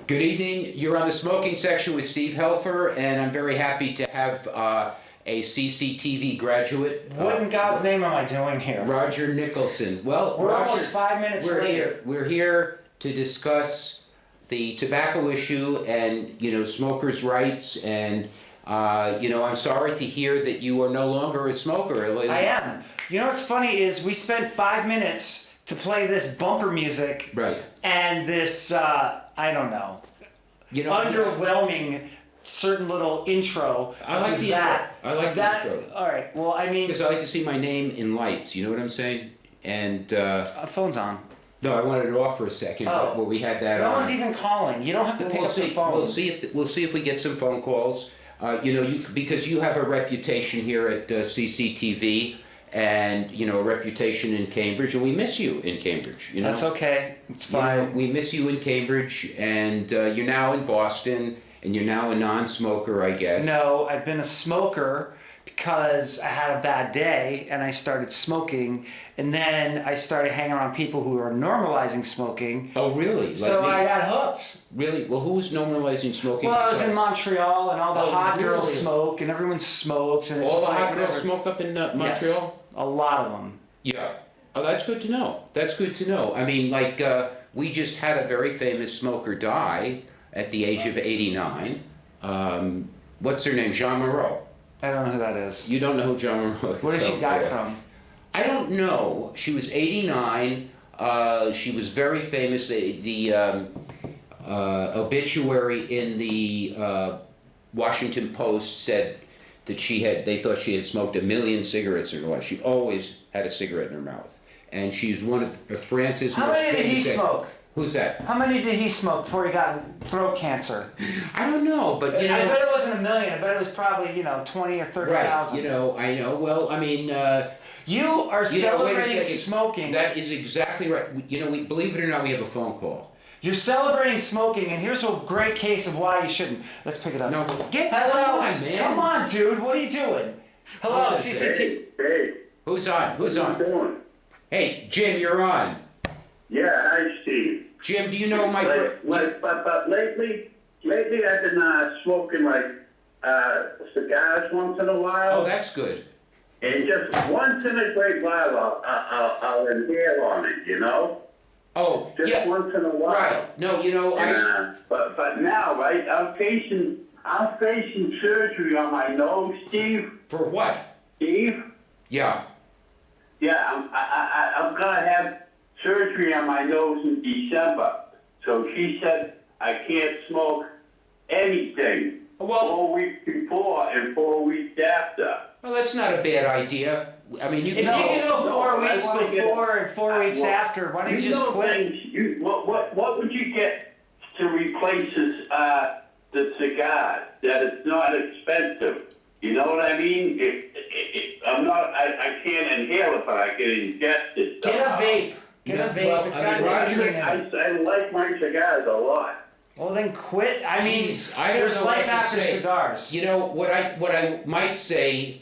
Good evening. You're on the Smoking Section with Steve Helfer, and I'm very happy to have a CCTV graduate. What in God's name am I doing here? Roger Nicholson. Well, We're Roger, almost 5 minutes later. We're here to discuss the tobacco issue and, smokers' rights. And, I'm sorry to hear that you are no longer a smoker. I am. You know what's funny is we spent 5 minutes to play this bumper music. Right. And this, underwhelming certain little intro. I like the intro. I like the intro. All right. Well, I mean, because I like to see my name in lights. You know what I'm saying? And phone's on. No, I wanted it off for a second. Oh. But we had that on. No one's even calling. You don't have to pick up the phone. We'll see if we get some phone calls. Because you have a reputation here at CCTV. And, a reputation in Cambridge, and we miss you in Cambridge, That's okay. It's fine. We miss you in Cambridge, and you're now in Boston, and you're now a non-smoker, I guess. No, I've been a smoker because I had a bad day, and I started smoking, and then I started hanging around people who are normalizing smoking. Oh, really? So I got hooked. Really? Well, who was normalizing smoking? Well, I was in Montreal, and all the hot girls really? smoke, and everyone smokes. And it's all just the like, hot girls smoke up in Montreal? Yes, a lot of them. Yeah. Oh, that's good to know. That's good to know. I mean, we just had a very famous smoker die at the age of 89. What's her name? Jean Moreau. I don't know who that is. You don't know who Jean Moreau is? Where did she die from? I don't know. She was 89. She was very famous. The obituary in the Washington Post said that they thought she had smoked 1 million cigarettes in her life. She always had a cigarette in her mouth. And she's one of France's most famous... How many did he smoke? Who's that? How many did he smoke before he got throat cancer? I don't know, but I bet it wasn't 1 million. I bet it was probably 20 or 30,000. Right. I know. Well, I mean. You are celebrating smoking. That is exactly right. We believe it or not, we have a phone call. You're celebrating smoking, and here's a great case of why you shouldn't. Let's pick it up. No, hello, on, man. Come on, dude. What are you doing? Hello, CCT. Hey. Who's on? Who's on? What are you doing? Hey, Jim, you're on. Yeah, hi, Steve. Jim, do you know my... But lately I've been smoking cigars once in a while. Oh, that's good. And just once in a great while I'll inhale on it, Oh, just yeah. once in a while. Right. No, But now, right, I'm facing surgery on my nose, Steve. For what? Steve? Yeah. Yeah, I'm gonna have surgery on my nose in December. So she said I can't smoke anything 4 weeks before and 4 weeks after. Well, that's not a bad idea. I mean, you If can... you can go 4 weeks before and 4 weeks after, why don't you just quit? What would you get to replace the cigar that it's not expensive? You know what I mean? I can't inhale it, but I can ingest it. Get a vape. Get a vape. Well, It's got nicotine in it. I like my cigars a lot. Well, then quit. I mean, Jeez, I don't there's know what life to after say. cigars. What I might say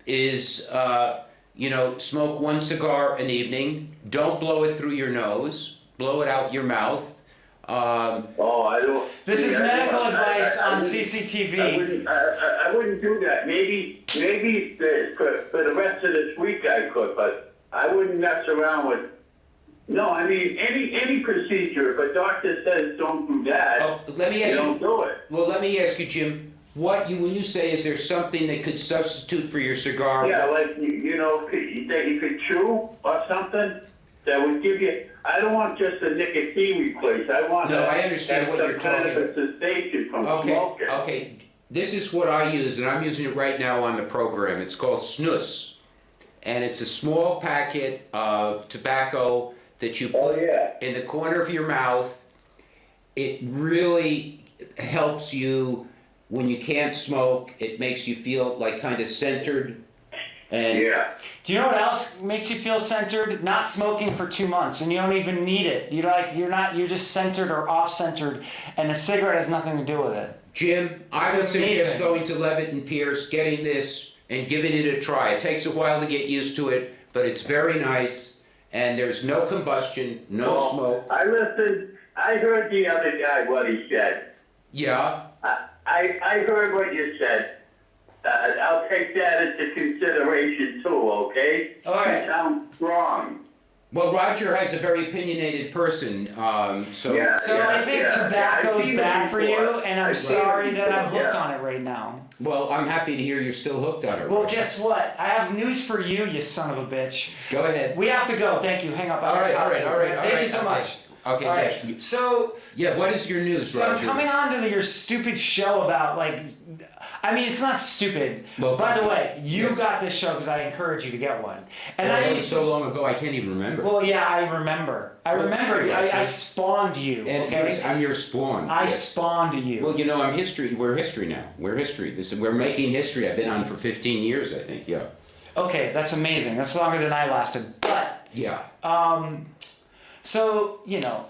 is, smoke one cigar an evening. Don't blow it through your nose. Blow it out your mouth. I don't. This is medical advice on CCTV. I wouldn't do that. Maybe for the rest of this week I could, but I wouldn't mess around with. No, I mean any procedure. If a doctor says don't do that, Let me ask you. Don't do it. Well, let me ask you, Jim. When you say, is there something that could substitute for your cigar? Yeah, like that you could chew or something that would give you. I don't want just a nicotine replace. I want. No, I understand what you're kind talking of a cessation from smoking. Okay. This is what I use, and I'm using it right now on the program. It's called snus, and it's a small packet of tobacco that you put in the corner of your mouth. It really helps you when you can't smoke. It makes you feel like kind of centered. And Do you know what else makes you feel centered? Not smoking for 2 months, and you don't even need it. You're just centered or off-centered, and the cigarette has nothing to do with it. Jim, I would suggest going to Levitt and Pierce, getting this, and giving it a try. It takes a while to get used to it, but it's very nice. and there's no combustion, no smoke. I listened. I heard the other guy what he said. Yeah. I heard what you said. I'll take that into consideration too. Okay. All right. You sound strong. Well, Roger has a very opinionated person, so. Yeah. So I think tobacco is bad for you, and I'm sorry that I'm hooked on it right now. Well, I'm happy to hear you're still hooked on it. Well, Roger. guess what? I have news for you, you son of a bitch. Go ahead. We have to go. Thank you. Hang up. All right. Thank you so much. Okay, All yes. right. So. Yeah, what is your news, So Roger? I'm coming on to your stupid show about I mean, it's not stupid. Well, by the way, you yes. got this show because I encouraged you to get one. And Well, I that used was so long ago, I can't even remember. Well, yeah, I remember. Well, thank you, Roger. I spawned you. And Okay. I'm your spawn. I yes. spawned you. Well, you know, I'm history. We're history now. We're history. We're making history. I've been on for 15 years, I think. Yeah. Okay, that's amazing. That's longer than I lasted. But Yeah. so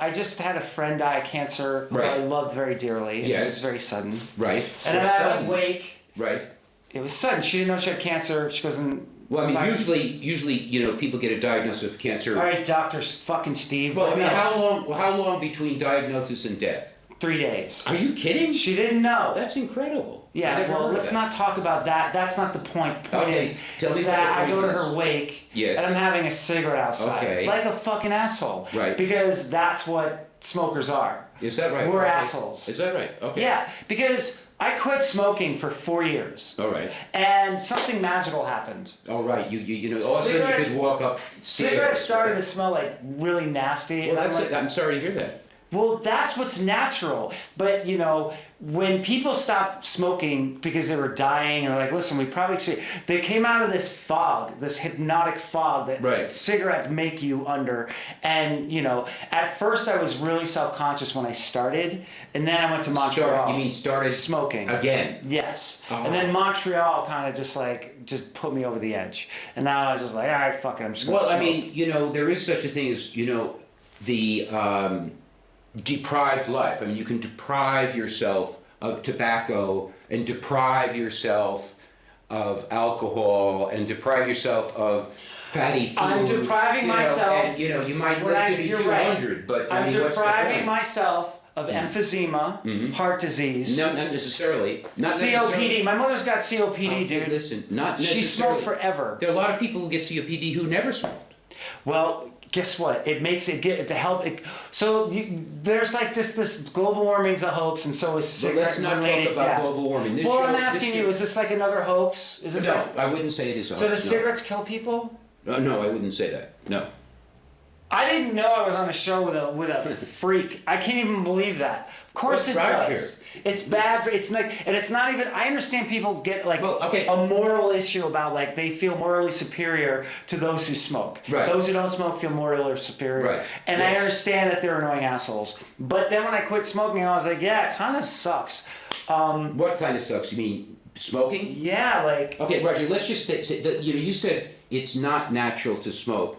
I just had a friend die of cancer who Right. I loved very dearly. And Yes. It was very sudden. Right. And then I had a wake. Right. It was sudden. She didn't know she had cancer. She goes and. Well, I mean, usually, people get a diagnosis of cancer. All right, Dr. fucking Steve. Well, I mean, No. how long between diagnosis and death? 3 days. Are you kidding? She didn't know. That's incredible. I Yeah, never well, heard let's of that. not talk about that. That's not the point. The point Okay, is, tell me what that the I go point to is. her wake Yes. and I'm having a cigarette outside. Okay. Like a fucking asshole. Right. Because that's what smokers are. Is that right? We're Okay. assholes. Is that right? Okay. Yeah, because I quit smoking for 4 years. All right. And something magical happened. All right. You know, all of a sudden you Cigarettes- could walk up. Cigarettes stairs. started to smell like really nasty. Well, and that's I'm it. like, I'm sorry to hear that. well, that's what's natural. But, when people stopped smoking because they were dying, or like, listen, we probably should. They came out of this fog, this hypnotic fog that Right. cigarettes make you under. And, at first I was really self-conscious when I started. And then I went to Montreal. You mean started smoking. Again? Yes. Oh. And then Montreal kind of just put me over the edge. And now I was just like, all right, fuck it, I'm just going to Well, smoke. I mean, there is such a thing as, the deprived life. I mean, you can deprive yourself of tobacco and deprive yourself of alcohol and deprive yourself of fatty food. I'm depriving myself. And, you might When live to be you're 200, right. but I I'm mean, what's the depriving point? myself of emphysema, heart disease, No, not necessarily. Not COPD. necessarily. My mother's got COPD, Okay, dude. listen, not She necessarily. smoked forever. There are a lot of people who get COPD who never smoked. Well, guess what? It makes it get to help. There's like this global warming's a hoax, and so is But let's not cigarette-related talk about death. global warming. This Well, show- I'm this asking show- you: is this like another hoax? Is this No, like, I wouldn't say it is a so? Do hoax, no. cigarettes kill people? No, I wouldn't say that. No. I didn't know I was on a show with a freak. I can't even believe that. Of course What's it Roger? does. It's bad for, it's like, and it's not even, I understand people get like Well, okay. a moral issue about like they feel morally superior to those who smoke. Right. Those who don't smoke feel morally superior. Right. And I Yes. understand that they're annoying assholes. But then when I quit smoking, I was like, yeah, it kind of sucks. What kind of sucks? You mean smoking? Yeah, like, Okay, Roger, let's just say that, you said it's not natural to smoke.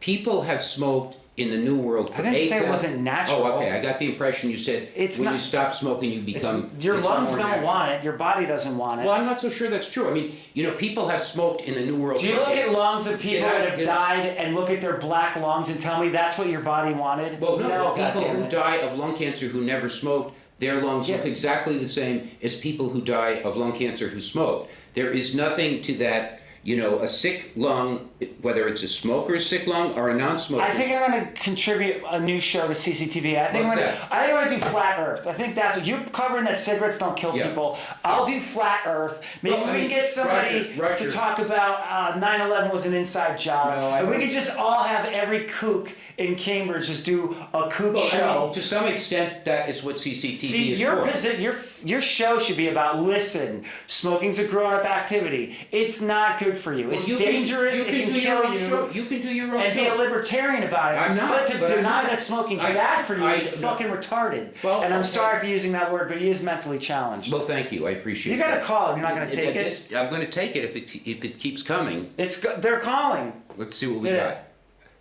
People have smoked in the New World for I didn't say it 8,000 wasn't natural. Oh, okay. I got the impression you said It's when not- you stop smoking, you become. your it's lungs more don't natural. want it, your body doesn't want it. Well, I'm not so sure that's true. I mean, people have smoked in the New World. Do you for look at lungs of people Yeah, that have yeah. died and look at their black lungs and tell me that's what your body wanted? Well, no, the people goddammit. who die of lung cancer who never smoked, their lungs Yeah. look exactly the same as people who die of lung cancer who smoked. There is nothing to that. A sick lung, whether it's a smoker's sick lung or a non-smoker's. I think I'm going to contribute a new show to CCTV. I think What's I'm that? going to do Flat Earth. I think that's what you're covering, that cigarettes don't kill Yeah. people. I'll do Flat Earth. Maybe Well, I we mean, can get somebody Roger. to talk about 9/11 was an inside job. No, I and we don't- could just all have every kook in Cambridge just do a kook Well, I show. mean, to some extent, that is what CCTV See, is your for. your show should be about, listen, smoking's a grown-up activity. It's not good for you. Well, It's you can- dangerous. you It can can do your kill own you. show. You can do your own And be a show. libertarian about it. I'm not, But to but I'm deny not. that smoking's I- bad for you I- is fucking retarded. Well, and I'm okay. sorry for using that word, but he is mentally challenged. Well, thank you. I appreciate You that. gotta call him. You're not gonna take it. I'm going to take it if it keeps coming. They're calling. Let's see what we Yeah. got.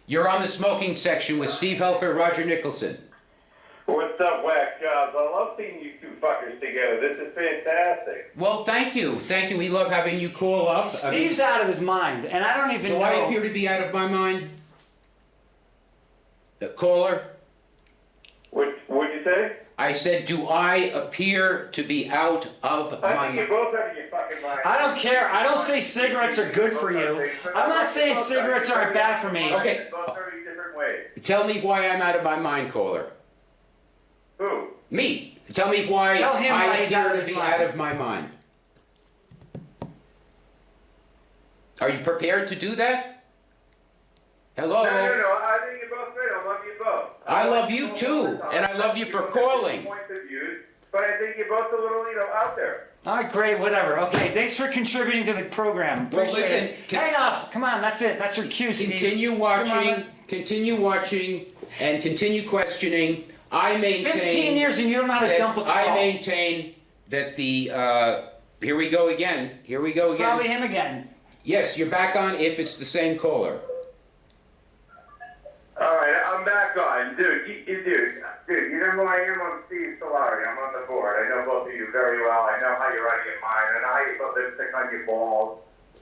You're on the smoking section with Steve Helfer, Roger Nicholson. What's up, Whack Jobs? I love seeing you two fuckers together. This is fantastic. Well, thank you. Thank you. We love having you call up. Steve's out of his mind, and I don't even Do know. I appear to be out of my mind? Caller? What'd you say? I said, do I appear to be out of I my think you're both out of your fucking mind. I don't care. I don't say cigarettes are good for you. I'm not saying cigarettes aren't bad for me. Okay. Both 30 different ways. Tell me why I'm out of my mind, caller. Who? Me. Tell me why Tell him why I he's appear out of to his be mind. out of my mind. Are you prepared to do that? Hello? No, I think you're both great. I love you both. I love you too, and I love you for calling. Points of view, but I think you're both a little, out there. All right, great, whatever. Okay, thanks for contributing to the program. Well, Appreciate listen, it. Hang up. Come on, that's it. That's your cue, Steve. Continue watching, and continue questioning. I maintain 15 years and you don't know how to that dump a call. I maintain that the here we go again. It's probably him again. Yes, you're back on if it's the same caller. All right, I'm back on. Dude, you know who I am? I'm Steve Solari. I'm on the board. I know both of you very well. I know how you're out of your mind. I know how you put lipstick on your balls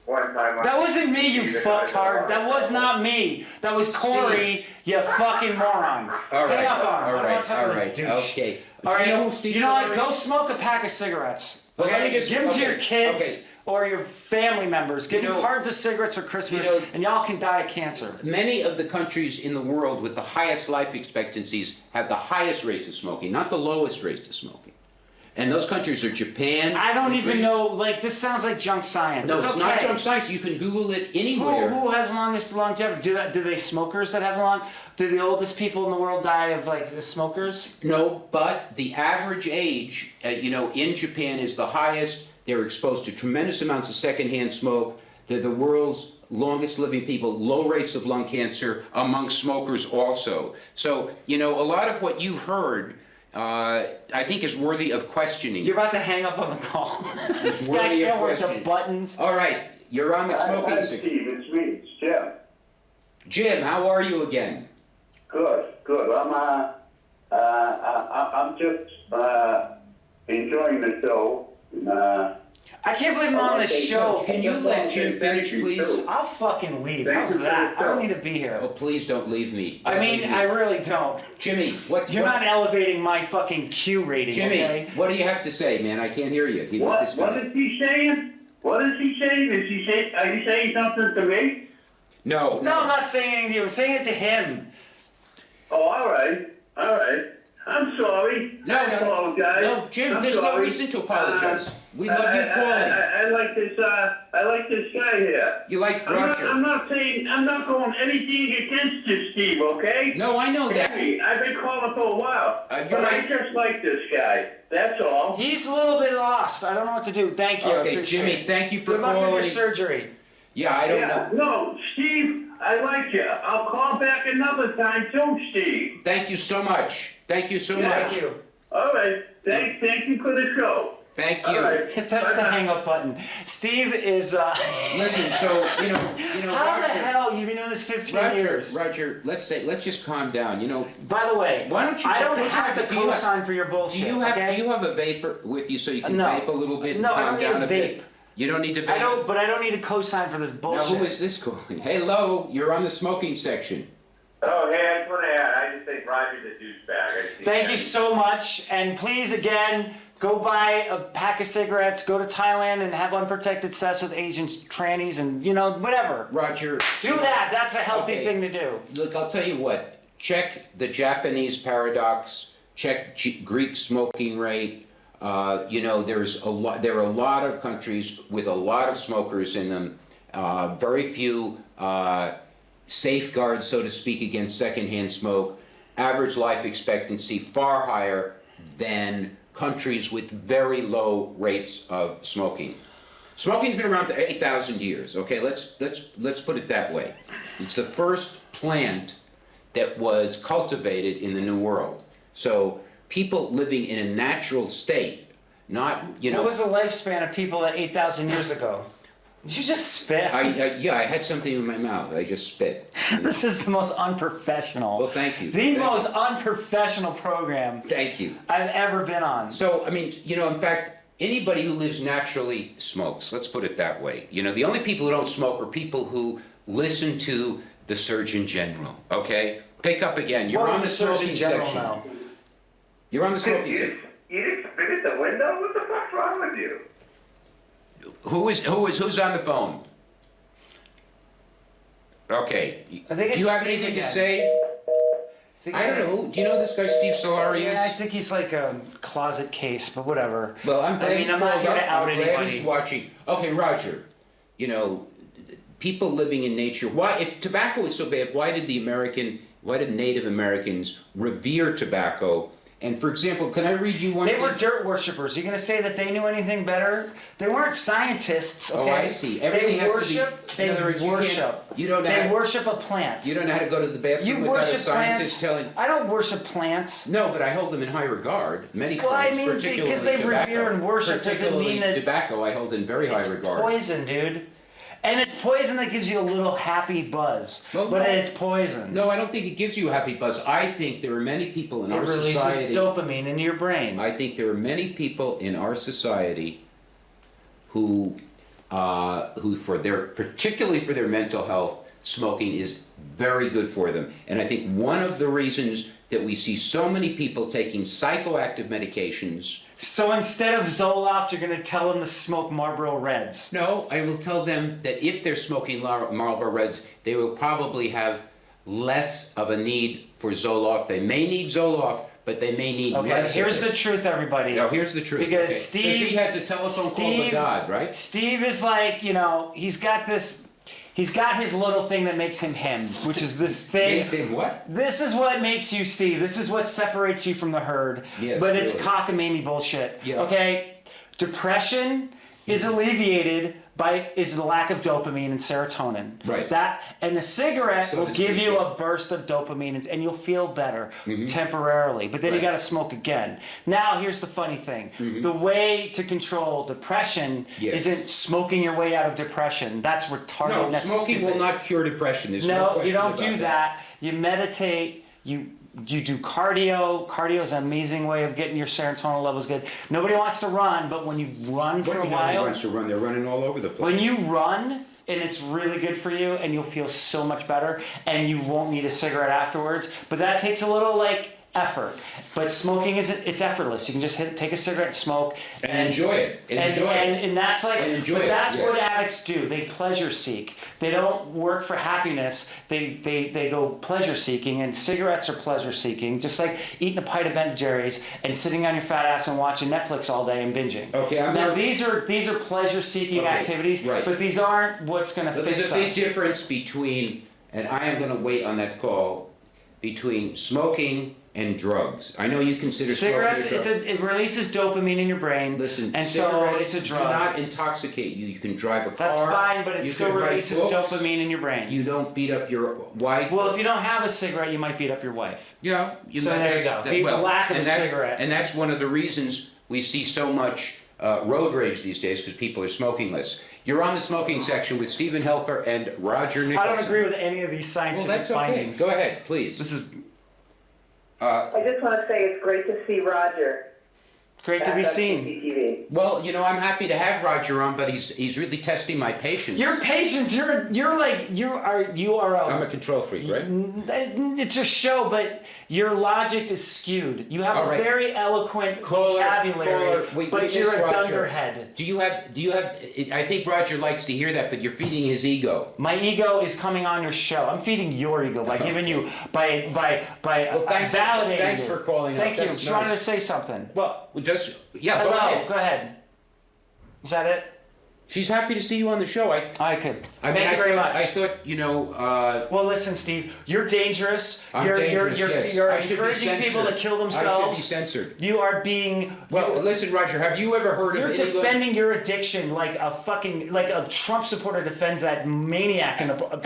one time. That wasn't me, you fucktard. That was not me. That was Corey, you fucking moron. All right, Hang up on him. all I don't want right, to talk all to this right, douche. okay. All right, Do you know who Steve you know what? Solari Go is? smoke a pack of cigarettes. Well, let Okay? me just- Give them to okay, your kids okay. or your family members. Give You them know- cartons of cigarettes for Christmas, you know- and y'all can die of cancer. Many of the countries in the world with the highest life expectancies have the highest rates of smoking, not the lowest rates of smoking. And those countries are Japan. I don't and even Greece. know. Like, this sounds like junk science. No, it's it's okay. not junk science. You can Google it anywhere. Who has longest longevity? Do they smokers that have long? Do the oldest people in the world die of like the smokers? No, but the average age, in Japan is the highest. They're exposed to tremendous amounts of secondhand smoke. They're the world's longest living people, low rates of lung cancer among smokers also. So, a lot of what you've heard, I think is worthy of questioning. You're about to hang up on the call. This guy worthy of can't work the questioning. buttons. All right, you're on the smoking Hi, section. Steve. It's me. It's Jim. Jim, how are you again? Good. I'm just enjoying the show. I can't believe I'm on this show. Can you let Jim finish, please? I'll fucking leave. Thank How's you for that? the I don't show. need to be here. Oh, please don't leave me. I Don't mean, leave me. I really don't. Jimmy, what? You're what- not elevating my fucking Q rating, Jimmy, okay? what do you have to say, man? I can't hear you. Give me What this is he saying? What is he saying? Are you saying something to me? No, No, I'm not saying anything to you. I'm saying it to him. Oh, all right. I'm sorry. No, I apologize. No, Jim, I'm there's no sorry. reason to apologize. We love you calling. I like this. I like this guy here. You like I'm Roger. not going anything against you, Steve. Okay? No, I know that. Hey, I've been calling for a while, You're but I right. just like this guy. That's all. He's a little bit lost. I don't know what to do. Thank you. I Okay, appreciate Jimmy, it. thank you for Good luck with calling. your surgery. Yeah, I don't know. No, Steve, I like you. I'll call back another time too, Steve. Thank you so much. Thank you so Yeah. much. Thank you. All right. Thank you for the show. Thank All you. right. That's the Bye-bye. hang up button. Steve is, Listen, so, how the Roger, hell? You've been doing this 15 years. Roger, let's just calm down. By the way, Why don't you- I don't don't you have to have- do you have- co-sign for your bullshit, do you okay? have a vapor with you so you can No. vape a little bit and No, I calm don't down need a a bit? vape. You don't need to vape? But I don't need to co-sign for this Now, bullshit. who is this calling? Hello, you're on the smoking section. Oh, hey, I just want to add, I just think Roger's a douchebag. Thank you so much, and please again, go buy a pack of cigarettes, go to Thailand and have unprotected sex with Asians, trannies, and whatever. Roger. Do that. That's a healthy Okay. thing to do. Look, I'll tell you what. Check the Japanese paradox. Check Greek smoking rate. There's a lot. There are a lot of countries with a lot of smokers in them. Very few safeguards, so to speak, against secondhand smoke. Average life expectancy far higher than countries with very low rates of smoking. Smoking's been around for 8,000 years. Okay, let's put it that way. It's the first plant that was cultivated in the New World. So people living in a natural state, not What was the lifespan of people at 8,000 years ago? Did you just spit? I had something in my mouth. I just spit. This is the most unprofessional. Well, thank you. The Thank most unprofessional program Thank you. I've ever been on. So, in fact, anybody who lives naturally smokes. Let's put it that way. The only people who don't smoke are people who listen to the Surgeon General, okay? Pick up again. You're on the smoking section. now. You're on the smoking section. You just spit at the window? What the fuck's wrong with you? Who's on the phone? Okay. I think Do it's you have Steve anything to again. say? I don't know. Do you know this guy Steve Solari is? Yeah, I think he's like a closet case, but whatever. Well, I'm glad I'm not here to out I'm glad anybody. he's watching. Okay, Roger. You know, people living in nature. Why, if tobacco is so bad, why did Native Americans revere tobacco? And for example, can I read you one? They were dirt worshippers. You gonna say that they knew anything better? They weren't scientists. Okay? Oh, I see. Everything they has worship. to be. In other words, you don't know. They worship a plant. You don't know how to go to the bathroom You without a worship scientist plants. telling. I don't worship plants. No, but I hold them in high regard. Many Well, I plants, mean, particularly because they tobacco. revere and worship doesn't mean Particularly that tobacco, I hold in very high it's regard. poison, dude. And it's poison that gives you a little happy buzz. Well, but no. it's poison. No, I don't think it gives you a happy buzz. I think there are many people in It our releases society. dopamine into your brain. I think there are many people in our society who particularly for their mental health, smoking is very good for them. And I think one of the reasons that we see so many people taking psychoactive medications. So instead of Zoloft, you're gonna tell them to smoke Marlboro Reds. No, I will tell them that if they're smoking Marlboro Reds, they will probably have less of a need for Zoloft. They may need Zoloft, but they may need less. Okay, here's of the it. truth, everybody. No, here's the truth. Because okay. Steve, he has a telephone call to God, right? Steve is like, he's got his little thing that makes him him, which is this thing. Makes him what? This is what makes you Steve. This is what separates you from the herd. Yes, but it's really. cockamamie bullshit. Yeah. Okay? Depression is alleviated by the lack of dopamine and serotonin. Right. And the cigarette So will to give speak, you yeah. a burst of dopamine and you'll feel better temporarily. But then you Right. got to smoke again. Now here's the funny thing. The way to control depression Yes. isn't smoking your way out of depression. That's retarded. No, That's smoking stupid. will not cure depression. There's no No, question you don't about do that. You meditate. You do cardio. Cardio is an amazing way of getting your serotonin levels good. Nobody wants to run, but when you run for a Nobody while, wants to run. They're running all over the place. when you run and it's really good for you, and you'll feel so much better, and you won't need a cigarette afterwards. But that takes a little effort. But smoking it's effortless. You can just take a cigarette and smoke And enjoy it. and that's And enjoy but it, that's yes. what addicts do. They pleasure seek. They don't work for happiness. They go pleasure seeking, and cigarettes are pleasure seeking. Just like eating a pint of Ben & Jerry's and sitting on your fat ass and watching Netflix all day and binging. Okay, now these are pleasure seeking activities, right. but these aren't what's going to But fix there's a big us. difference between, and I am going to wait on that call, between smoking and drugs. I know you consider Cigarettes, smoking a drug. it releases dopamine in your brain. Listen, and so cigarettes it's a drug. do not intoxicate you. You can drive a car. That's fine, but it you still can write releases books. dopamine in your brain. You don't beat up your wife. Well, if you don't have a cigarette, you might beat up your wife. Yeah. So there you go. The lack of a cigarette. And that's one of the reasons we see so much road rage these days, because people are smoking less. You're on the smoking section with Stephen Helfer and Roger Nicholson. I don't agree with any of these Well, scientific that's okay. findings. Go ahead, please. This is I just want to say it's great to see Roger. great to be back on seen. CCTV. Well, I'm happy to have Roger on, but he's really testing my patience. Your patience, you are I'm a. a control freak, right? It's a show, but your logic is skewed. You have All a right. very eloquent Caller, vocabulary, wait, but Miss you're a Roger. dunderhead. Do you have? I think Roger likes to hear that, but you're feeding his ego. My ego is coming on your show. I'm feeding your ego by giving you by thanks- validating. thanks you. for calling up. Thank you. That's She wanted to nice. say something. Well, yeah, Hello. go ahead. Go ahead. Is that it? She's happy to see you on the show. I could. I mean, Thank you very much. I thought, Well, listen, Steve. You're dangerous. I'm you're dangerous, yes. you're I should be encouraging people to censored. kill I themselves. should be censored. You are being. Well, listen, Roger, have you ever heard You're of illegal? defending your addiction like a Trump supporter defends that maniac in the you White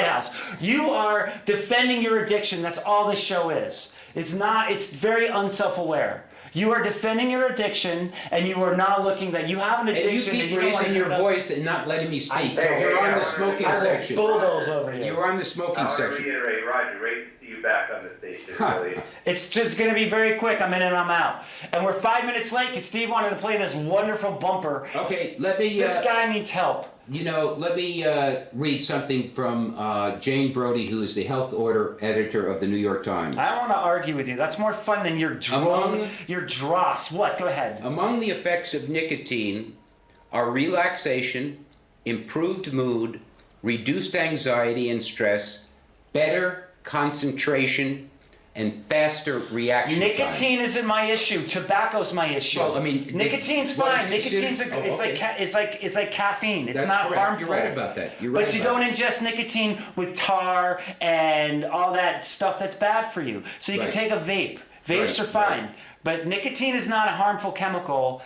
ever- House. You are defending your addiction. That's all this show is. It's not. It's very unself-aware. You are defending your addiction, and you are not looking that you have an And you addiction. keep you don't raising wanna your hear voice and not letting me speak. Hey, You're on hey, the smoking I will section. bulldoze over you. You're on the smoking I want to section. reiterate, Roger, great to see you back on the station. Huh. Really. It's just going to be very quick. I'm in and I'm out. And we're 5 minutes late because Steve wanted to play this wonderful bumper. Okay, let me. This guy needs help. let me read something from Jane Brody, who is the health order editor of the New York Times. I don't want to argue with you. That's more fun than your dross. What? Go ahead. Among the effects of nicotine are relaxation, improved mood, reduced anxiety and stress, better concentration, and faster reaction time. Nicotine isn't my issue. Tobacco's my issue. Well, I mean, nicotine's fine. Nicotine's it's like caffeine. It's That's not correct. harmful. You're right about that. You're right But you about don't ingest nicotine with tar and all that stuff that's bad for you. So you can Right. take a vape. Vapes Right, are fine. right. But nicotine is not a harmful chemical.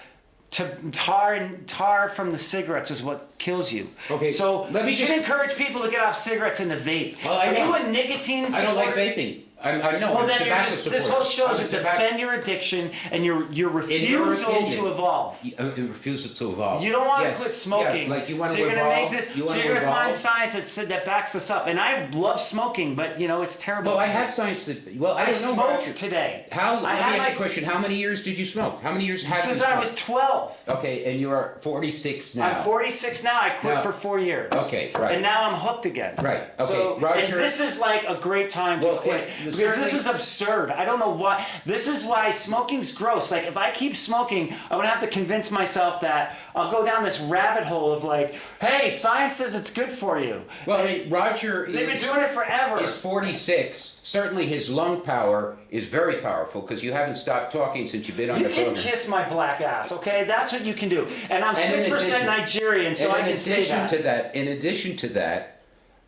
Tar from the cigarettes is what kills you. Okay, So let me you should just- encourage people to get off cigarettes and the vape. Well, I Are know. you a nicotine I don't like supporter? vaping. I know. Well, I'm then you're tobacco just, this supporter. whole show I'm is a to tobacco- defend your addiction and your refusal opinion. to evolve. Refusal to evolve. You don't want Yes. to quit smoking. Yeah, like you want so to you're evolve. gonna make this. You So want you're to gonna find evolve. science that backs this up. And I love smoking, but it's terrible. Well, I for you. have science that. Well, I I don't know. smoked Roger. today. How? Let me had ask you my- a question. How many years did you smoke? How many years have you Since smoked? I was 12. Okay, and you are 46 now. I'm 46 now. I quit Now- for 4 years. Okay, right. And now I'm hooked again. Right, okay, So, Roger- and this is like a great time to Well, quit because this certainly- is absurd. I don't know why. This is why smoking's gross. Like if I keep smoking, I'm gonna have to convince myself that I'll go down this rabbit hole of like, hey, science says it's good for you. Well, I mean, Roger They've been is doing it forever. 46. Certainly, his lung power is very powerful because you haven't stopped talking since you've been on You the can program. kiss my black ass, okay? That's what you can do. And I'm And in 6% addition- Nigerian, so I can say that. In addition to that,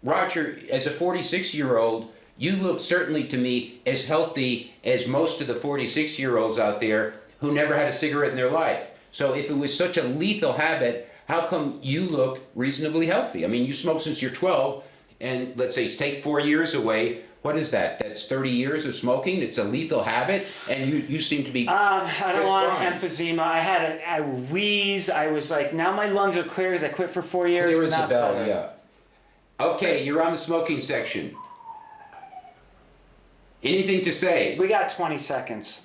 Roger, as a 46-year-old, you look certainly to me as healthy as most of the 46-year-olds out there who never had a cigarette in their life. So if it was such a lethal habit, how come you look reasonably healthy? I mean, you smoke since you're 12, and let's say take 4 years away. What is that? That's 30 years of smoking. It's a lethal habit, and you seem to be. I don't just want fine. emphysema. I had a wheeze. I was like, now my lungs are clear because I quit for 4 years. Clear but as now a it's bell, better. yeah. Okay, you're on the smoking section. Anything to say? We got 20 seconds.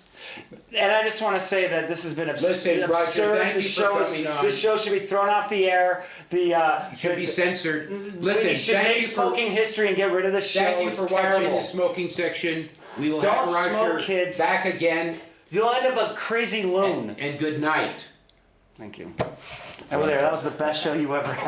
And I just want to say that this has been Listen, Roger, absurd. thank you for coming on. This show should be thrown off the air. Should be censored. Listen, we should thank make you for smoking history and get rid of the show. thank you It's for watching terrible. the smoking section. We will Don't have Roger smoke, kids. back again. You'll end up a crazy loon. And good night. Thank you. Over there, that was the best show you ever had.